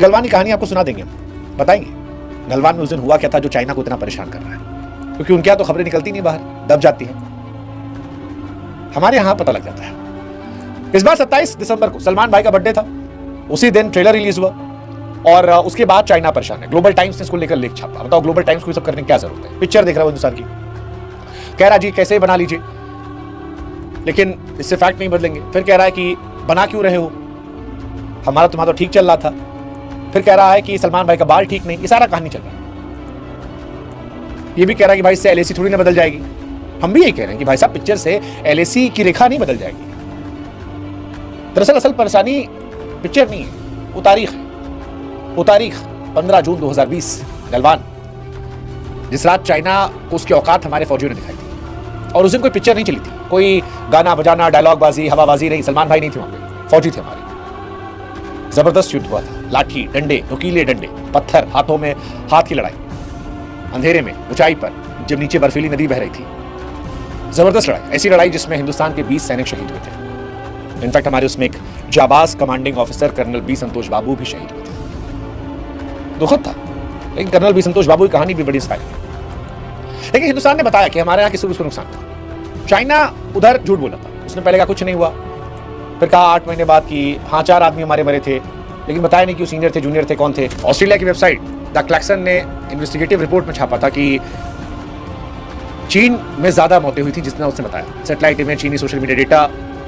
गलवान की कहानी आपको सुना देंगे, बताएंगे गलवान में उस दिन हुआ क्या था जो चाइना को इतना परेशान कर रहा है, क्योंकि उनके यहाँ तो खबरें निकलती नहीं बाहर, दब जाती हैं। हमारे यहाँ पता लग जाता है। इस बार 27 दिसंबर को सलमान भाई का बर्थडे था, उसी दिन ट्रेलर रिलीज हुआ और उसके बाद चाइना परेशान है। ग्लोबल टाइम्स ने इसको लेकर लेख छापा। बताओ ग्लोबल टाइम्स को ये सब करने की क्या जरूरत है? पिक्चर देख रहा है हिंदुस्तान की, कह रहा जी कैसे बना लीजिए, लेकिन इससे फैक्ट नहीं बदलेंगे। फिर कह रहा है कि बना क्यों रहे हो, हमारा तुम्हारा तो ठीक चल रहा था। फिर कह रहा है कि सलमान भाई का बाल ठीक नहीं। ये सारा कहानी चल रहा है। ये भी कह रहा है कि भाई इससे एलएसी थोड़ी ना बदल जाएगी। हम भी यही कह रहे हैं कि भाई साहब पिक्चर से एलएसी की रेखा नहीं बदल जाएगी। दरअसल असल परेशानी पिक्चर नहीं है, वो तारीख है। वो तारीख 15 जून 2020 गलवान, जिस रात चाइना को उसकी औकात हमारे फौजियों ने दिखाई थी। और उस दिन कोई पिक्चर नहीं चली थी, कोई गाना बजाना डायलॉग बाजी हवाबाजी नहीं। सलमान भाई नहीं थे वहां पे, फौजी थे हमारे। जबरदस्त युद्ध हुआ था, लाठी डंडे नुकीले डंडे पत्थर, हाथों में हाथ की लड़ाई, अंधेरे में ऊंचाई पर जब नीचे बर्फीली नदी बह रही थी। जबरदस्त लड़ाई, ऐसी लड़ाई जिसमें हिंदुस्तान के 20 सैनिक शहीद हुए थे। इनफैक्ट हमारे उसमें एक जाबाज कमांडिंग ऑफिसर कर्नल बी संतोष बाबू भी शहीद हुए थे। दुखद था, लेकिन कर्नल बी संतोष बाबू की कहानी भी बड़ी इंस्पायरिंग है। लेकिन हिंदुस्तान ने बताया कि हमारे यहाँ किसी को नुकसान था। चाइना उधर झूठ बोला था, उसने पहले कहा कुछ नहीं हुआ, फिर कहा 8 महीने बाद कि हाँ 4 आदमी हमारे मरे थे, लेकिन बताया नहीं कि वो सीनियर थे जूनियर थे कौन थे। ऑस्ट्रेलिया की वेबसाइट द क्लैक्सन ने इन्वेस्टिगेटिव रिपोर्ट में छापा था कि चीन में ज्यादा मौतें हुई थी जितना उसने बताया। सैटेलाइट इमेज, चीनी सोशल मीडिया डेटा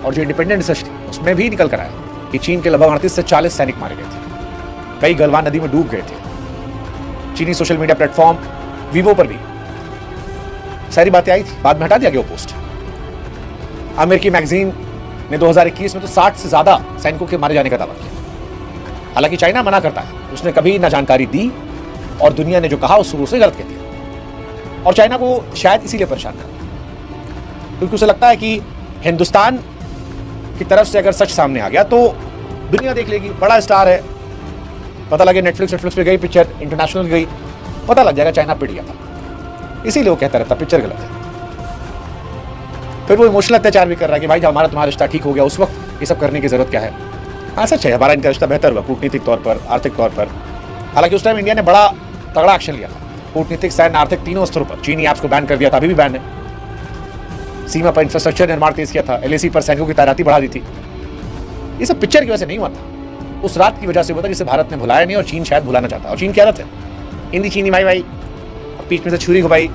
और जो इंडिपेंडेंट रिसर्च थी उसमें भी निकल कर आया कि चीन के लगभग 38 से 40 सैनिक मारे गए थे, कई गलवान नदी में डूब गए थे। चीनी सोशल मीडिया प्लेटफॉर्म वीवो पर भी सारी बातें आई थी, बाद में हटा दिया गया वो पोस्ट। अमेरिकी मैगजीन ने 2021 में तो 60 से ज्यादा सैनिकों के मारे जाने का दावा किया। हालांकि चाइना मना करता है, उसने कभी ना जानकारी दी और दुनिया ने जो कहा उस शुरू से गलत कह दिया। और चाइना को शायद इसीलिए परेशान कर, क्योंकि उसे लगता है कि हिंदुस्तान की तरफ से अगर सच सामने आ गया तो दुनिया देख लेगी, बड़ा स्टार है, पता लगे नेटफ्लिक्स पे गई पिक्चर, इंटरनेशनल गई, पता लग जाएगा चाइना पिट गया था। इसीलिए वो कहता रहता पिक्चर गलत है। फिर वो इमोशनल अत्याचार भी कर रहा है कि भाई जब हमारा तुम्हारा रिश्ता ठीक हो गया उस वक्त ये सब करने की जरूरत क्या है। हाँ सच है, हमारा इनका रिश्ता बेहतर हुआ कूटनीतिक तौर पर, आर्थिक तौर पर। हालांकि उस टाइम इंडिया ने बड़ा तगड़ा एक्शन लिया था, कूटनीतिक, सैन्य, आर्थिक तीनों स्तरों पर। चीनी ऐप्स को बैन कर दिया था, अभी भी बैन है। सीमा पर इंफ्रास्ट्रक्चर निर्माण तेज किया था, एलएसी पर सैनिकों की तैनाती बढ़ा दी थी। ये सब पिक्चर की वजह से नहीं हुआ था, उस रात की वजह से हुआ था जिसे भारत ने भुलाया नहीं और चीन शायद भुलाना चाहता। और चीन क्या रहा था, हिंदी चीनी भाई भाई, बीच में से छुरी घुमाई।